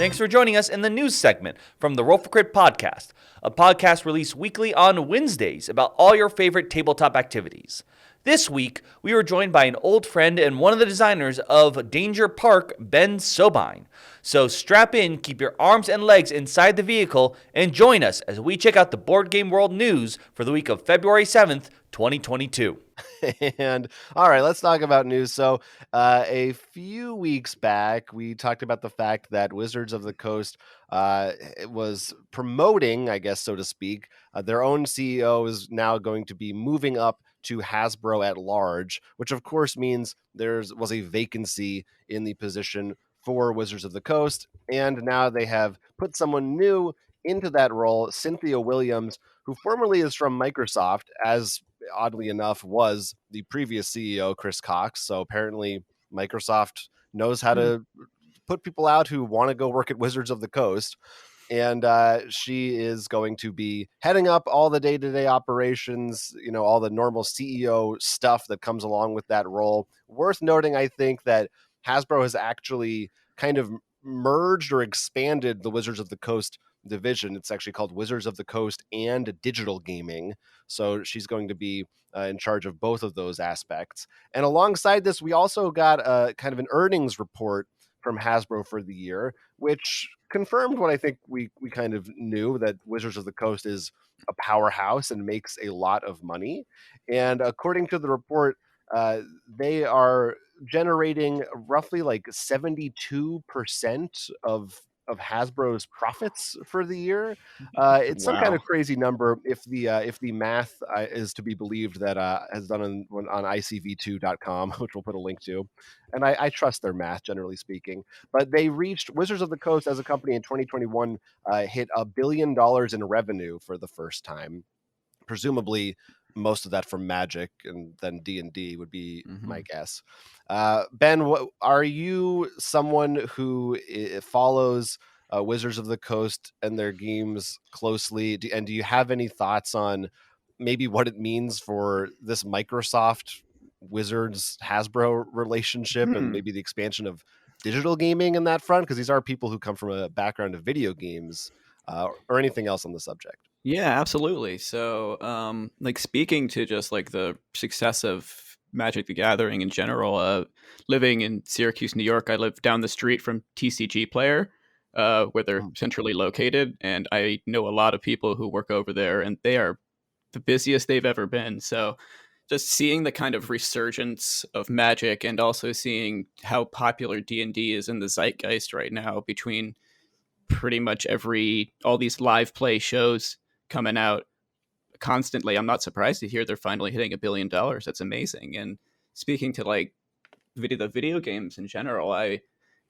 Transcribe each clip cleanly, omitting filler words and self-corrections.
Thanks for joining us in the news segment from the Roll for Crit podcast, a podcast released weekly on Wednesdays about all your favorite tabletop activities. This week, we were joined by an old friend and one of the designers of Danger Park, Ben Sobine. So strap in, keep your arms and legs inside the vehicle, and join us as we check out the board game world news for the week of February 7th, 2022. And all right, let's talk about news. So a few weeks back, we talked about the fact that Wizards of the Coast was promoting, I guess, so to speak, their own CEO is now going to be moving up to Hasbro at large, which of course means there was a vacancy in the position for Wizards of the Coast. And now they have put someone new into that role, Cynthia Williams, who formerly is from Microsoft, as oddly enough was the previous CEO, Chris Cox. So apparently Microsoft knows how to put people out who want to go work at Wizards of the Coast. And she is going to be heading up all the day-to-day operations, you know, all the normal CEO stuff that comes along with that role. Worth noting, I think, that Hasbro has actually kind of merged or expanded the Wizards of the Coast division. It's actually called Wizards of the Coast and Digital Gaming. So she's going to be in charge of both of those aspects. And alongside this, we also got a kind of an earnings report from Hasbro for the year, which confirmed what I think we kind of knew, that Wizards of the Coast is a powerhouse and makes a lot of money. And according to the report, they are generating roughly like 72% of Hasbro's profits for the year. It's some kind of crazy number if the math is to be believed that is done on icv2.com, which we'll put a link to. And I trust their math, generally speaking. But they reached, Wizards of the Coast as a company in 2021 hit $1 billion in revenue for the first time. Presumably most of that from Magic, and then D&D would be my guess. Ben, are you someone who follows Wizards of the Coast and their games closely? And do you have any thoughts on maybe what it means for this Microsoft Wizards Hasbro relationship and maybe the expansion of digital gaming in that front? Because these are people who come from a background of video games or anything else on the subject. Yeah, absolutely. So, like speaking to just like the success of Magic the Gathering in general, living in Syracuse, New York, I live down the street from TCG Player, where they're centrally located. And I know a lot of people who work over there, and they are the busiest they've ever been. So just seeing the kind of resurgence of Magic and also seeing how popular D&D is in the zeitgeist right now between pretty much all these live play shows coming out constantly. I'm not surprised to hear they're finally hitting $1 billion. That's amazing. And speaking to like the video games in general, I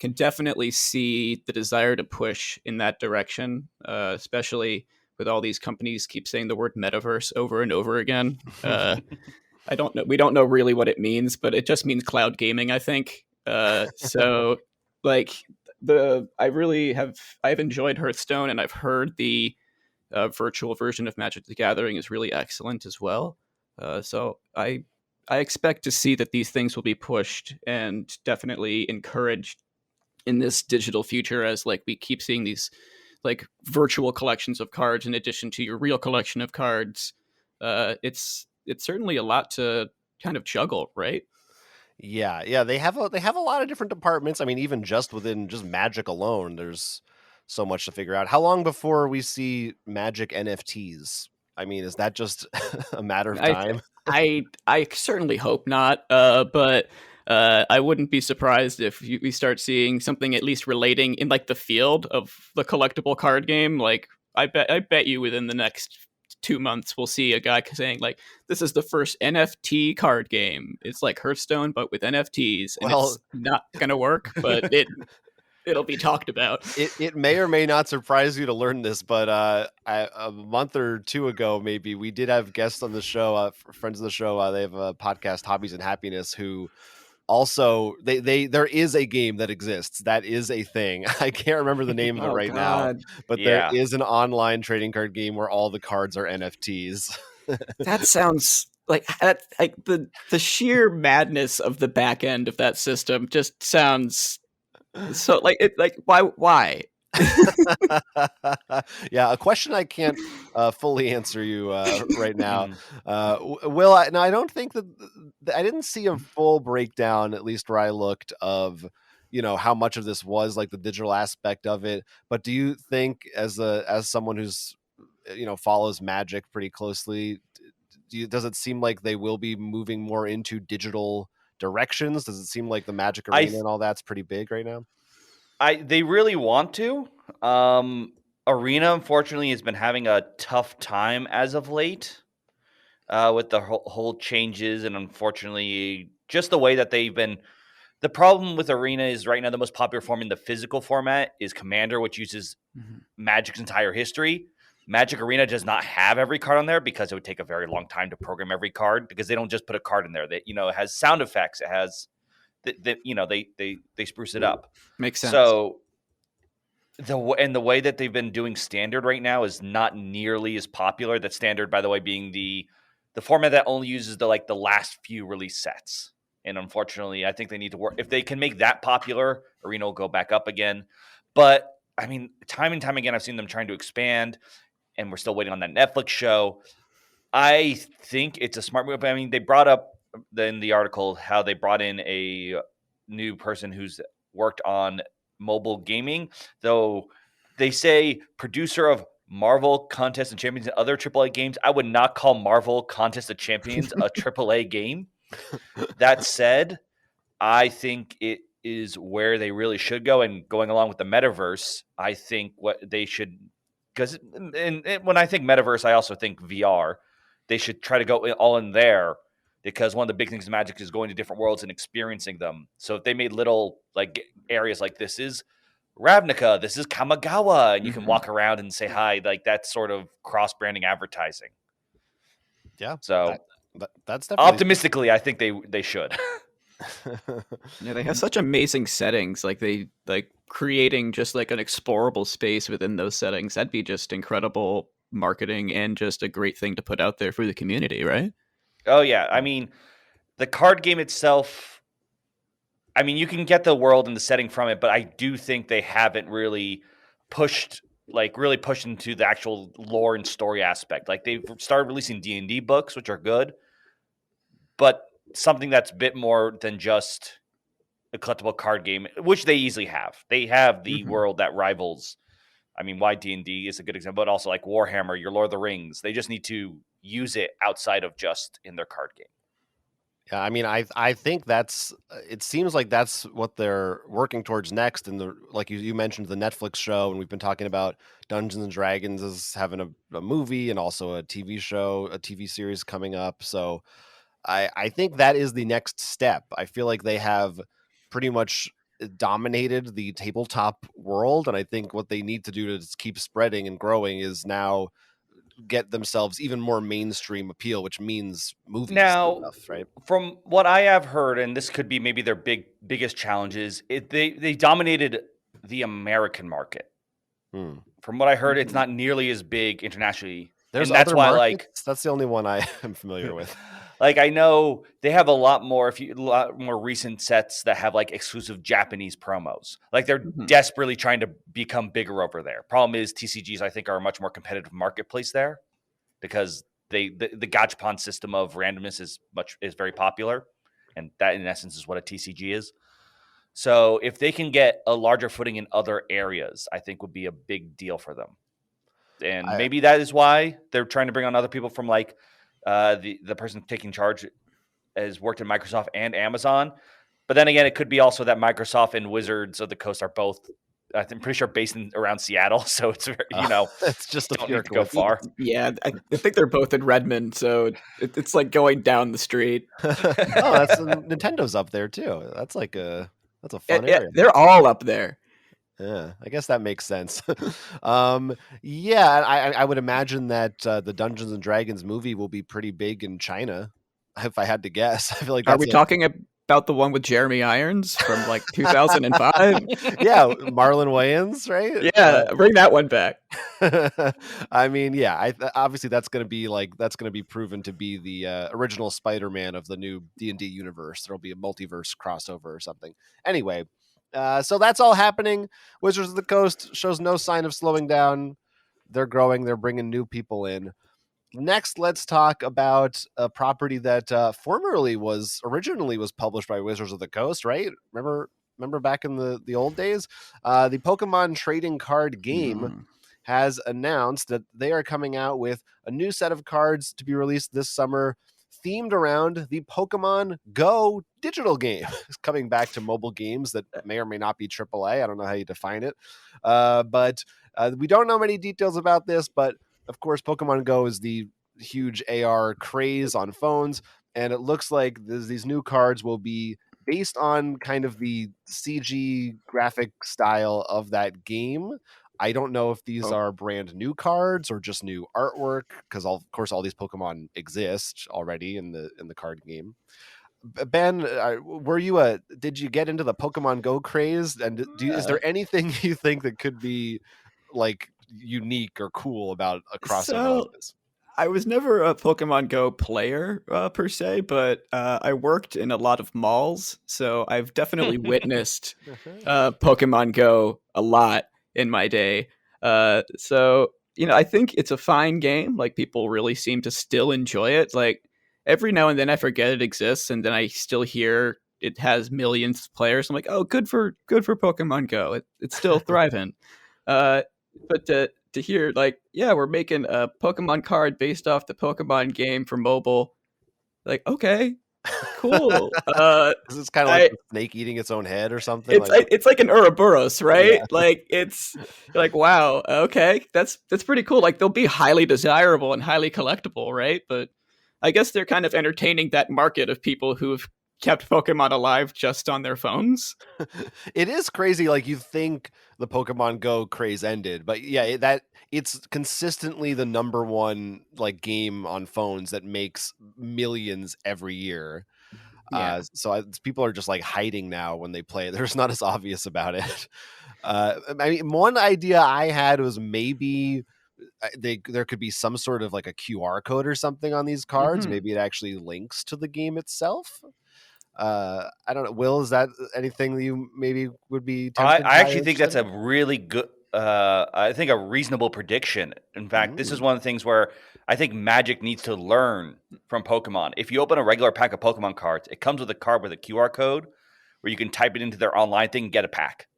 can definitely see the desire to push in that direction, especially with all these companies keep saying the word metaverse over and over again. I don't know. We don't know really what it means, but it just means cloud gaming, I think. So like I've enjoyed Hearthstone, and I've heard the virtual version of Magic the Gathering is really excellent as well. So I expect to see that these things will be pushed and definitely encouraged in this digital future, as like we keep seeing these like virtual collections of cards in addition to your real collection of cards. It's certainly a lot to kind of juggle, right? Yeah, they have a lot of different departments. I mean, even just within just Magic alone, there's so much to figure out. How long before we see Magic NFTs? I mean, is that just a matter of time? I certainly hope not. But I wouldn't be surprised if we start seeing something at least relating in like the field of the collectible card game. Like I bet you within the next 2 months we'll see a guy saying like, this is the first NFT card game. It's like Hearthstone but with NFTs, and it's not gonna work, but it'll be talked about. It may or may not surprise you to learn this, but a month or two ago, maybe, we did have guests on the show, friends of the show. They have a podcast, Hobbies and Happiness, who also there is a game that exists. That is a thing. I can't remember the name of it now, but there is an online trading card game where all the cards are NFTs. That sounds like the sheer madness of the back end of that system just sounds so like why Yeah, a question I can't fully answer you right now. Mm. Will, no, I don't think that I didn't see a full breakdown, at least where I looked, of how much of this was like the digital aspect of it. But do you think, as someone who's follows Magic pretty closely, does it seem like they will be moving more into digital directions? Does it seem like the Magic I Arena and all that's pretty big right now? they really want to. Arena, unfortunately, has been having a tough time as of late with the whole changes, and unfortunately, just the way that they've been. The problem with Arena is right now the most popular form in the physical format is Commander, which uses Magic's entire history. Magic Arena does not have every card on there because it would take a very long time to program every card, because they don't just put a card in there. That it has sound effects. It has they spruce it up. Makes sense. So the way that they've been doing Standard right now is not nearly as popular. That Standard, by the way, being the format that only uses the last few release sets. And unfortunately, I think they need to work. If they can make that popular, Arena will go back up again. But I mean, time and time again, I've seen them trying to expand, and we're still waiting on that Netflix show. I think it's a smart move. I mean, they brought up in the article how they brought in a new person who's worked on mobile gaming, though they say producer of Marvel Contest of Champions and other AAA games. I would not call Marvel Contest of Champions a AAA game. That said, I think it is where they really should go, and going along with the metaverse, I think what they should, because when I think metaverse, I also think VR. They should try to go all in there, because one of the big things in Magic is going to different worlds and experiencing them. So if they made little areas like, this is Ravnica, this is Kamigawa, and you can walk around and say hi, like that's sort of cross branding advertising. Yeah. So that's definitely optimistically, I think they should. Yeah, they have such amazing settings. Like they creating just like an explorable space within those settings. That'd be just incredible marketing and just a great thing to put out there for the community, right? Oh yeah, I mean, the card game itself, I mean, you can get the world and the setting from it, but I do think they haven't really pushed into the actual lore and story aspect. Like, they've started releasing D&D books, which are good, but something that's a bit more than just a collectible card game, which they easily have. They have the world that rivals. I mean, why D&D is a good example, but also like Warhammer, your Lord of the Rings. They just need to use it outside of just in their card game. Yeah, I mean, I think that's. It seems like that's what they're working towards next. And like you mentioned, the Netflix show, and we've been talking about Dungeons and Dragons as having a movie and also a TV show, a TV series coming up. So I think that is the next step. I feel like they have pretty much dominated the tabletop world, and I think what they need to do to keep spreading and growing is now get themselves even more mainstream appeal, which means movies Now, and stuff, right? from what I have heard, and this could be maybe their biggest challenges, they dominated the American market. From what I heard, it's not nearly as big internationally. There's and that's other why, markets? That's the only one I am familiar with. I know they have a lot more recent sets that have exclusive Japanese promos. Like, they're desperately trying to become bigger over there. Problem is, TCGs, I think, are a much more competitive marketplace there, because the gachapon system of randomness is very popular, and that in essence is what a TCG is. So if they can get a larger footing in other areas, I think would be a big deal for them. And maybe that is why they're trying to bring on other people from the person taking charge has worked at Microsoft and Amazon. But then again, it could be also that Microsoft and Wizards of the Coast are both, I'm pretty sure, based around Seattle. So it's, it's just a don't pure need to go far. Yeah, I think they're both in Redmond, so it's like going down the street. That's Nintendo's up there too. That's a fun area. They're all up there. Yeah, I guess that makes sense. Yeah, I would imagine that the Dungeons and Dragons movie will be pretty big in China, if I had to guess. I feel like Are we talking about the one with Jeremy Irons from 2005? Yeah, Marlon Wayans, right? Yeah, bring that one back. I mean, yeah, obviously that's going to be proven to be the original Spider-Man of the new D&D universe. There'll be a multiverse crossover or something. Anyway, So that's all happening. Wizards of the Coast shows no sign of slowing down. They're growing. They're bringing new people in. Next, let's talk about a property that originally was published by Wizards of the Coast, right? Remember back in the old days? The Pokemon trading card game has announced that they are coming out with a new set of cards to be released this summer, themed around the Pokemon Go digital game. It's coming back to mobile games that may or may not be AAA. I don't know how you define it. But we don't know many details about this, but of course, Pokemon Go is the huge AR craze on phones, and it looks like these new cards will be based on kind of the CG graphic style of that game. I don't know if these are brand new cards or just new artwork, because of course all these Pokemon exist already in the card game. Ben, did you get into the Pokemon Go craze? And is there anything you think that could be like unique or cool about a crossover like this? I was never a Pokemon Go player per se, but I worked in a lot of malls, so I've definitely witnessed Pokemon Go a lot in my day. So I think it's a fine game. Like, people really seem to still enjoy it. Like, every now and then I forget it exists, and then I still hear it has millions of players. I'm like, oh, good for Pokemon Go. It's still thriving. But to hear, like, yeah, we're making a Pokemon card based off the Pokemon game for mobile. Like, okay, cool. Is this kind of like a snake eating its own head or something? It's like an Ouroboros, right? Yeah. Like, it's like, wow, okay, that's pretty cool. Like, they'll be highly desirable and highly collectible, right? But I guess they're kind of entertaining that market of people who've kept Pokemon alive just on their phones. It is crazy. Like, you think the Pokemon Go craze ended, but yeah, it's consistently the number one like game on phones that makes millions every year. Yeah. So people are just like hiding now when they play. They're just not as obvious about it. I mean, one idea I had was maybe there could be some sort of like a QR code or something on these cards. Maybe it actually links to the game itself. I don't know. Will, is that anything that you maybe would be tempted I actually think that's a really good, I think a reasonable prediction. In fact, this is one of the things where I think Magic needs to learn from Pokemon. If you open a regular pack of Pokemon cards, it comes with a card with a QR code where you can type it into their online thing and get a pack.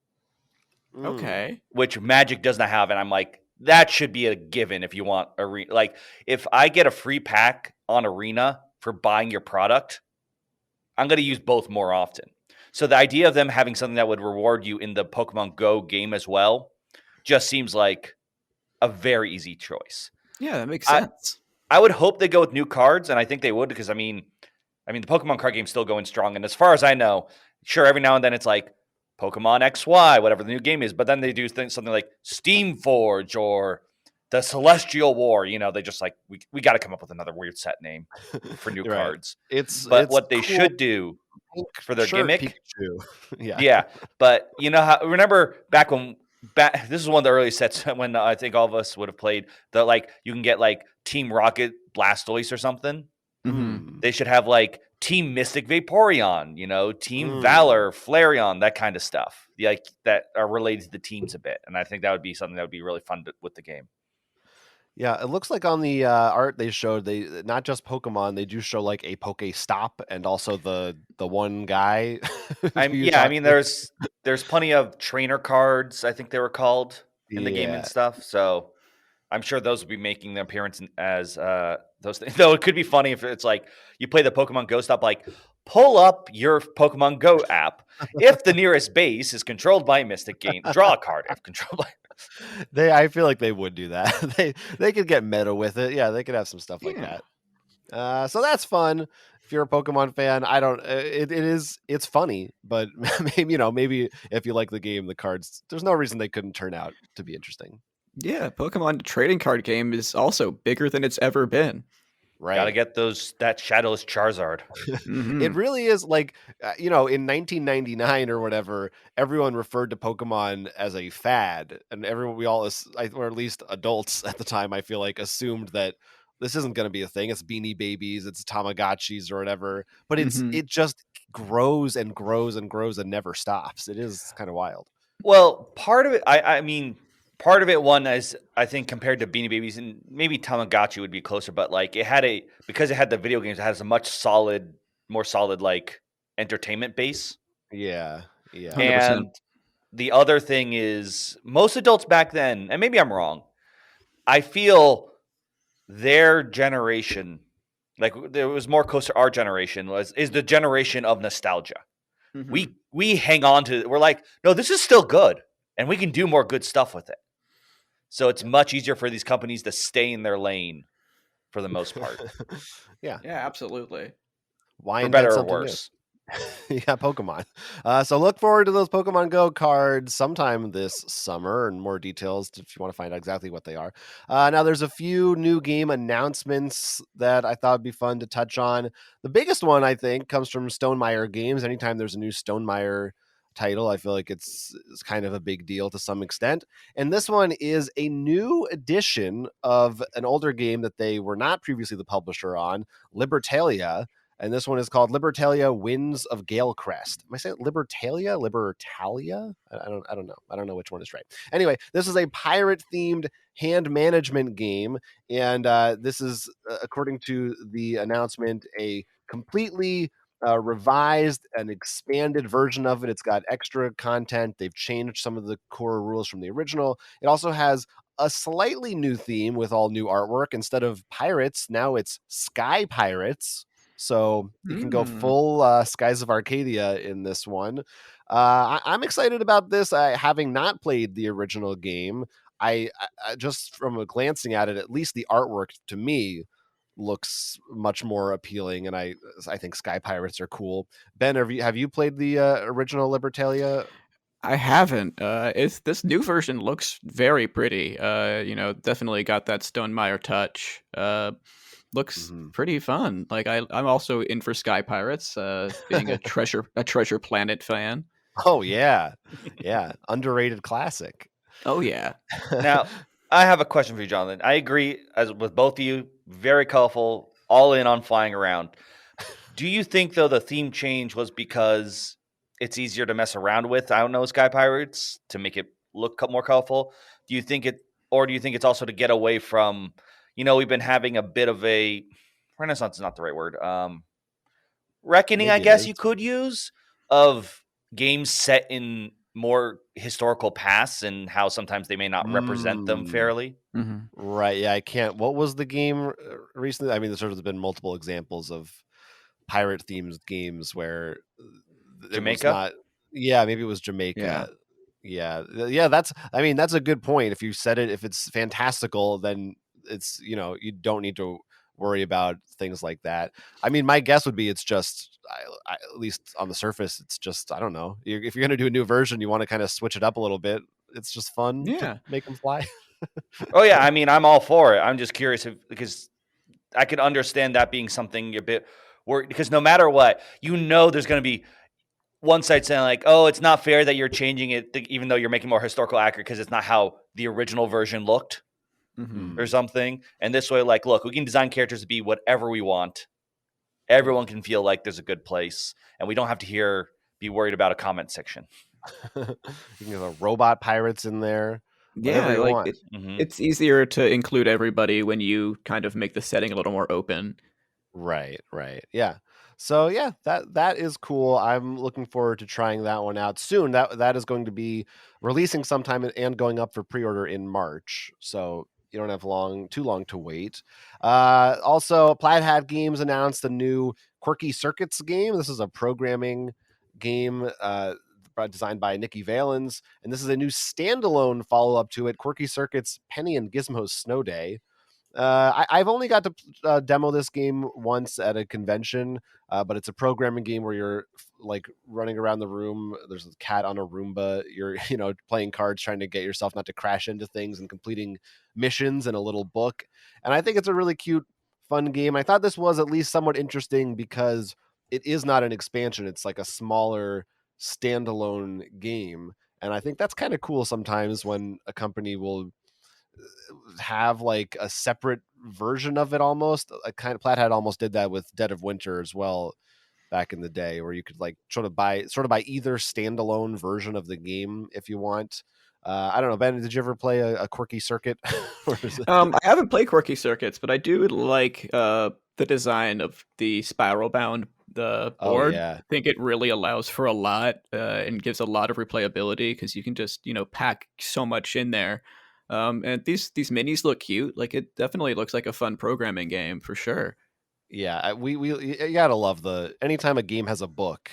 Okay. Which Magic does not have. And I'm like, that should be a given if you want like, if I get a free pack on Arena for buying your product, I'm going to use both more often. So the idea of them having something that would reward you in the Pokemon Go game as well just seems like a very easy choice. Yeah, that makes sense. I would hope they go with new cards, and I think they would, because I mean the Pokemon card game's still going strong. And as far as I know, sure, every now and then it's like Pokemon XY, whatever the new game is, but then they do something like Steam Forge or the Celestial War. They just like, we got to come up with another weird set name for new Right. cards. It's what they cool. should do for their gimmick. Yeah. Yeah. But remember this is one of the early sets when I think all of us would have played the, like, you can get like Team Rocket Blastoise or something. They should have like Team Mystic Vaporeon, Team Valor Flareon, that kind of stuff. Like, that are related to the teams a bit. And I think that would be something that would be really fun with the game. Yeah, it looks like on the art they showed, they not just Pokemon, they do show like a Pokestop and also the one guy. I mean, there's plenty of trainer cards, I think they were called, in the game and stuff. So I'm sure those will be making their appearance as those things. Though it could be funny if it's like you play the Pokemon Go Stop, like, pull up your Pokemon Go app. If the nearest base is controlled by Mystic Game, draw a card. If controlled by I feel like they would do that. They could get meta with it. Yeah, they could have some stuff like that. So that's fun. If you're a Pokemon fan, I don't. It's funny, but maybe if you like the game, the cards, there's no reason they couldn't turn out to be interesting. Yeah, Pokemon trading card game is also bigger than it's ever been. Right. Gotta get that Shadowless Charizard. It really is like, in 1999 or whatever, everyone referred to Pokemon as a fad, and or at least adults at the time, I feel like, assumed that this isn't going to be a thing. It's Beanie Babies, it's Tamagotchis or whatever, but it just grows and grows and grows and never stops. It is kind of wild. Well, part of it, I mean, part of it, one is I think compared to Beanie Babies and maybe Tamagotchi would be closer, but like because it had the video games, it has a much more solid like entertainment base. Yeah. 100%. And the other thing is most adults back then, and maybe I'm wrong, I feel their generation, like there was more close to our generation, is the generation of nostalgia. Mhm. We hang on to, we're like, no, this is still good, and we can do more good stuff with it. So it's much easier for these companies to stay in their lane for the most part, Yeah. Yeah, absolutely. Why for invent better or something new? worse. Yeah, Pokemon. So look forward to those Pokemon Go cards sometime this summer, and more details if you want to find out exactly what they are. Now, there's a few new game announcements that I thought would be fun to touch on. The biggest one, I think, comes from Stonemaier Games. Anytime there's a new Stonemaier title, I feel like it's kind of a big deal to some extent. And this one is a new edition of an older game that they were not previously the publisher on, Libertalia. And this one is called Libertalia Winds of Galecrest. Am I saying Libertalia? Libertalia? I don't know. I don't know which one is right. Anyway, this is a pirate-themed hand management game, and this is, according to the announcement, a completely revised and expanded version of it. It's got extra content. They've changed some of the core rules from the original. It also has a slightly new theme with all new artwork. Instead of pirates, now it's sky pirates. So you can go full Skies of Arcadia in this one. I'm excited about this. Having not played the original game, I just from a glancing at it, at least the artwork to me looks much more appealing, and I think sky pirates are cool. Ben, have you played the original Libertalia? I haven't. This new version looks very pretty. Definitely got that Stonemaier touch. Looks pretty fun. Like I'm also in for Sky Pirates, being a treasure planet fan. Oh yeah, yeah, underrated classic. Oh yeah. Now, I have a question for you, Jonathan. I agree as with both of you, very colorful, all in on flying around. Do you think though the theme change was because it's easier to mess around with? I don't know, Sky Pirates to make it look more colorful. Do you think it's also to get away from, we've been having a bit of a renaissance is not the right word. Reckoning, I Maybe it guess is. you could use, of games set in more historical pasts and how sometimes they may not represent them fairly. Mm-hmm. Right. Yeah, I can't. What was the game recently? I mean, there's sort of been multiple examples of pirate themed games where it was Jamaica? not. Yeah, maybe it was Jamaica. Yeah. That's a good point. If you said it, if it's fantastical, then it's, you don't need to worry about things like that. I mean, my guess would be it's just, at least on the surface, it's just, I don't know. If you're going to do a new version, you want to kind of switch it up a little bit. It's just fun to Yeah. make them fly. Oh yeah, I mean, I'm all for it. I'm just curious because I could understand that being something a bit worried, because no matter what, there's going to be one side saying like, "Oh, it's not fair that you're changing it, even though you're making more historical accurate because it's not how the original version looked Mm-hmm. or something." And this way, like, look, we can design characters to be whatever we want. Everyone can feel like there's a good place, and we don't have to be worried about a comment section. You can have robot pirates in there. Whatever Yeah, you like want. it's easier to include everybody when you kind of make the setting a little more open. Right. Yeah. So yeah, that is cool. I'm looking forward to trying that one out soon. That is going to be releasing sometime and going up for pre-order in March. So you don't have too long to wait. Also, Plaid Hat Games announced a new Quirky Circuits game. This is a programming game designed by Nikki Valens, and this is a new standalone follow-up to it, Quirky Circuits Penny and Gizmo's Snow Day. I've only got to demo this game once at a convention, but it's a programming game where you're like running around the room. There's a cat on a Roomba. You're playing cards, trying to get yourself not to crash into things and completing missions in a little book. And I think it's a really cute, fun game. I thought this was at least somewhat interesting because it is not an expansion. It's like a smaller standalone game. And I think that's kind of cool sometimes when a company will have like a separate version of it almost. Plaid Hat almost did that with Dead of Winter as well back in the day, where you could like sort of buy either standalone version of the game if you want. I don't know, Ben, did you ever play a Quirky Circuit? Or is it... I haven't played Quirky Circuits, but I do like the design of the spiral bound the Oh board. yeah. I think it really allows for a lot and gives a lot of replayability because you can just pack so much in there. And these minis look cute. Like it definitely looks like a fun programming game for sure. Yeah, we you gotta love anytime a game has a book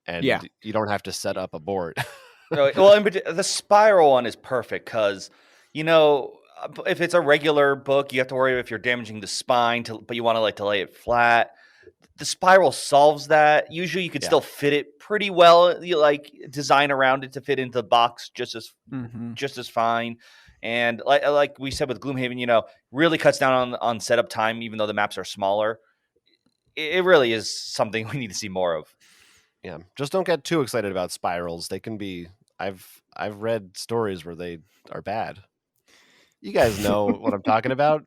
and Yeah. you don't have to set up a board. Well, the spiral one is perfect because, if it's a regular book, you have to worry if you're damaging the spine, but you want to lay it flat. The spiral solves that. Usually, you could still fit it pretty well. You design around it to fit into the box just as fine. And like we said with Gloomhaven, really cuts down on setup time, even though the maps are smaller. It really is something we need to see more of. Yeah, just don't get too excited about spirals. They can be. I've read stories where they are bad. You guys know what I'm talking about.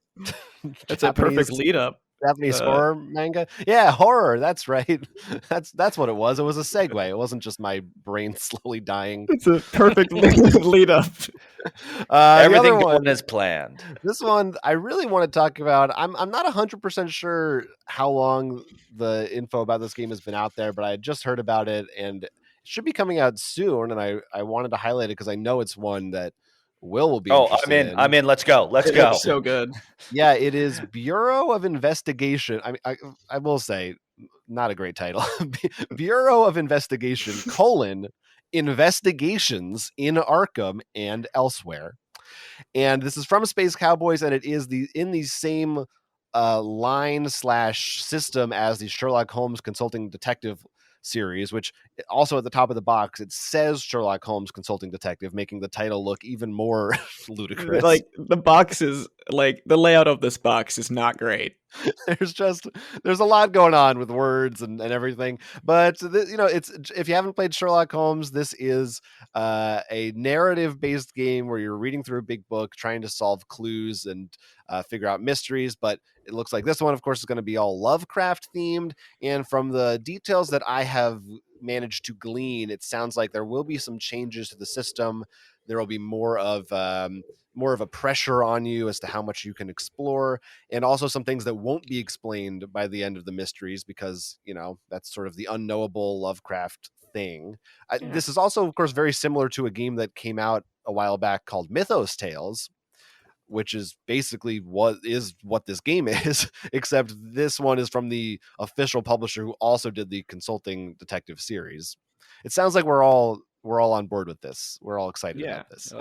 It's a perfect lead up. Japanese horror manga. Yeah, horror. That's right. That's what it was. It was a segue. It wasn't just my brain slowly dying. It's a perfect lead up. Everything going as planned. This one I really want to talk about. I'm not 100% sure how long the info about this game has been out there, but I had just heard about it and it should be coming out soon. And I wanted to highlight it because I know it's one that Will be interested in. I'm in. Let's go. Let's go. So good. Yeah, it is Bureau of Investigation. I will say, not a great title. Bureau of Investigation, Investigations in Arkham and Elsewhere. And this is from Space Cowboys, and it is in the same line/system as the Sherlock Holmes Consulting Detective series, which also at the top of the box, it says Sherlock Holmes Consulting Detective, making the title look even more ludicrous. Like the box is the layout of this box is not great. There's a lot going on with words and everything, but it's, if you haven't played Sherlock Holmes, this is a narrative based game where you're reading through a big book trying to solve clues and figure out mysteries. But it looks like this one, of course, is going to be all Lovecraft themed, and from the details that I have managed to glean, it sounds like there will be some changes to the system. There will be more of a pressure on you as to how much you can explore, and also some things that won't be explained by the end of the mysteries because, that's sort of the unknowable Lovecraft thing. This is also, of course, very similar to a game that came out a while back called Mythos Tales, which is basically what this game is, except this one is from the official publisher who also did the Consulting Detective series. It sounds like we're all on board with this. We're all excited about this.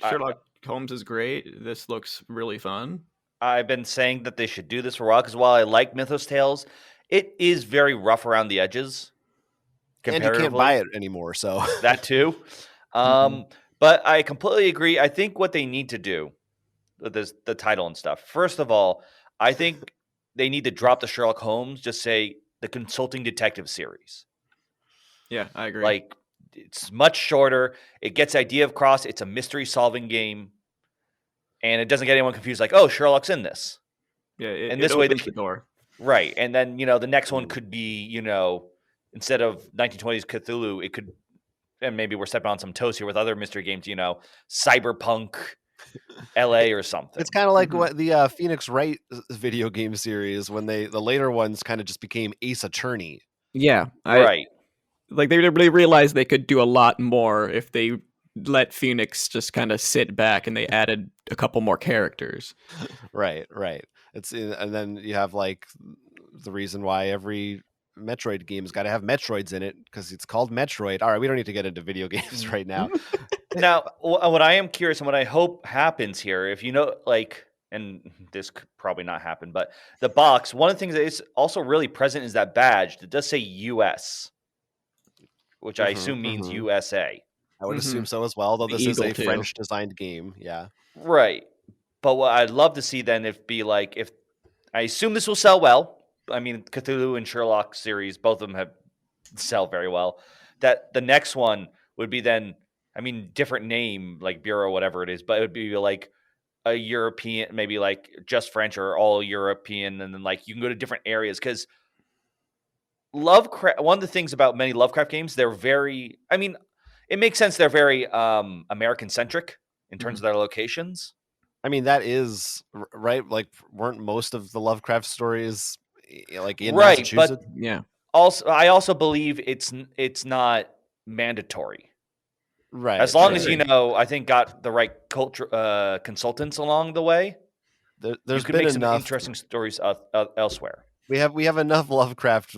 Sherlock Holmes is great. This looks really fun. I've been saying that they should do this for a while because while I like Mythos Tales, it is very rough around the edges. And you can't buy it anymore, so that too. But I completely agree. I think what they need to do with the title and stuff. First of all, I think they need to drop the Sherlock Holmes. Just say the Consulting Detective series. Yeah, I agree. It's much shorter. It gets idea across. It's a mystery solving game, and it doesn't get anyone confused. Like, oh, Sherlock's in this. Yeah, and this way opens the door. Right, and then the next one could be instead of 1920s Cthulhu, it could, and maybe we're stepping on some toes here with other mystery games. Cyberpunk, LA or something. It's kind of like what the Phoenix Wright video game series when the later ones kind of just became Ace Attorney. Yeah, right. Like they really realized they could do a lot more if they let Phoenix just kind of sit back and they added a couple more characters. Right. And then you have the reason why every Metroid game's got to have Metroids in it because it's called Metroid. All right, we don't need to get into video games right now. Now, what I am curious and what I hope happens here, if and this could probably not happen, but the box, one of the things that is also really present is that badge that does say US, which I assume means USA. I would assume so as well, though this is a French designed game. Yeah. Right. But what I'd love to see then if I assume this will sell well. I mean, Cthulhu and Sherlock series, both of them sell very well. That the next one would be then, different name, like Bureau, whatever it is, but it would be like a European, maybe like just French or all European. And then you can go to different areas because Lovecraft. One of the things about many Lovecraft games, they're very. I mean, it makes sense. They're very American centric in terms of their locations. I mean, that is right. Like, weren't most of the Lovecraft stories like in Right, Massachusetts? but Yeah. also I also believe it's not mandatory. Right. As long right. as I think got the right culture consultants along the way, There's you could been make some enough. interesting stories elsewhere. We have enough Lovecraft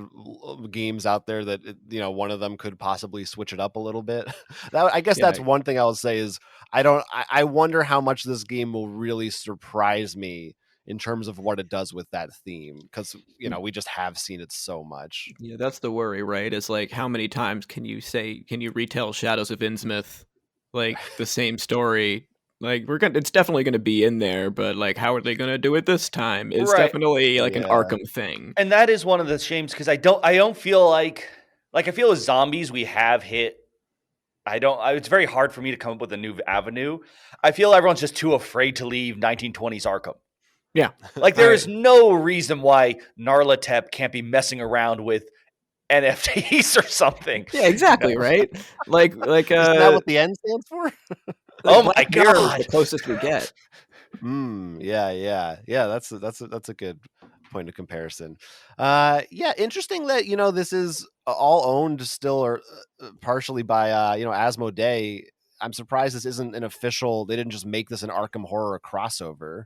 games out there that one of them could possibly switch it up a little bit. I guess that's one thing I'll say is I wonder how much this game will really surprise me in terms of what it does with that theme, because we just have seen it so much. Yeah, that's the worry, right? Is like, how many times can you retell Shadows of Innsmouth, like the same story? Like, it's definitely gonna be in there, but like, how are they gonna do it this time? It's Right. definitely like an Yeah. Arkham thing. And that is one of the shames, because I don't feel like I feel with zombies we have hit. It's very hard for me to come up with a new avenue. I feel everyone's just too afraid to leave 1920s Arkham. Yeah. Like, there is no reason why Narlatep can't be messing around with NFTs or something. Yeah, exactly, right? Like Isn't that what the N stands for? Oh my Black Mirror is God. the closest we get. Yeah. That's a good point of comparison. Interesting that this is all owned still or partially by Asmodee. I'm surprised this isn't an official. They didn't just make this an Arkham Horror crossover.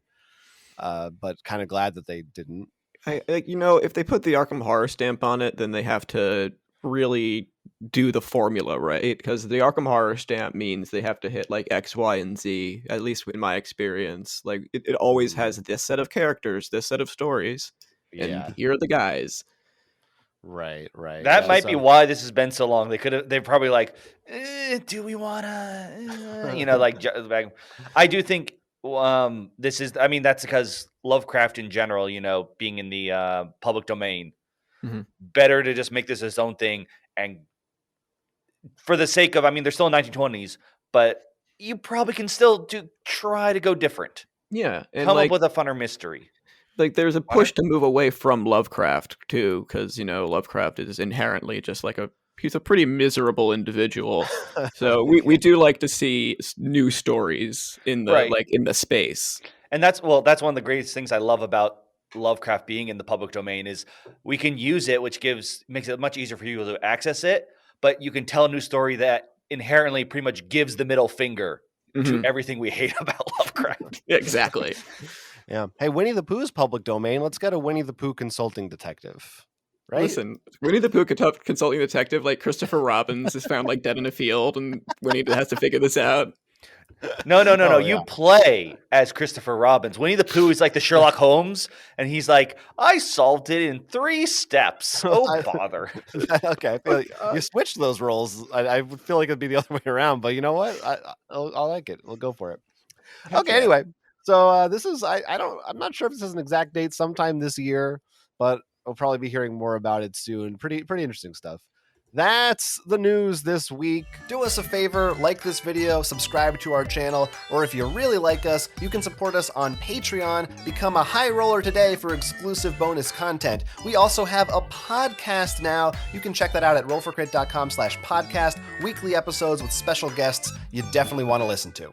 But kind of glad that they didn't. If they put the Arkham Horror stamp on it, then they have to really do the formula right, because the Arkham Horror stamp means they have to hit like X, Y, and Z. At least in my experience, like it always has this set of characters, this set of stories, and here are the guys. Right. That might be why this has been so long. They're probably like, do we want to, I do think this is, I mean, that's because Lovecraft in general, being in the public domain, better to just make this its own thing. And for the sake of, I mean, they're still in 1920s, but you probably can still try to go different. Yeah. And come up with a funner mystery. Like, there's a push to move away from Lovecraft too, because Lovecraft is inherently just like he's a pretty miserable individual. So we do like to see new stories in the in the space. And that's one of the greatest things I love about Lovecraft being in the public domain is we can use it, which makes it much easier for people to access it. But you can tell a new story that inherently pretty much gives the middle finger to everything we hate about Lovecraft. Exactly. Yeah. Hey, Winnie the Pooh's public domain. Let's get a Winnie the Pooh consulting detective. Right? Listen, Winnie the Pooh consulting detective, like Christopher Robins is found like dead in a field, and Winnie has to figure this out. No. You play as Christopher Robins. Winnie the Pooh is like the Sherlock Holmes, and he's like, I solved it in 3 steps. Oh, bother. Okay, I feel like you switched those roles. I would feel like it'd be the other way around, but you know what? I'll like it. We'll go for it. Okay, anyway. So this is I'm not sure if this has an exact date, sometime this year, but we'll probably be hearing more about it soon. Pretty interesting stuff. That's the news this week. Do us a favor, like this video, subscribe to our channel, or if you really like us, you can support us on Patreon. Become a high roller today for exclusive bonus content. We also have a podcast now. You can check that out at rollforcrit.com/podcast. Weekly episodes with special guests you definitely want to listen to.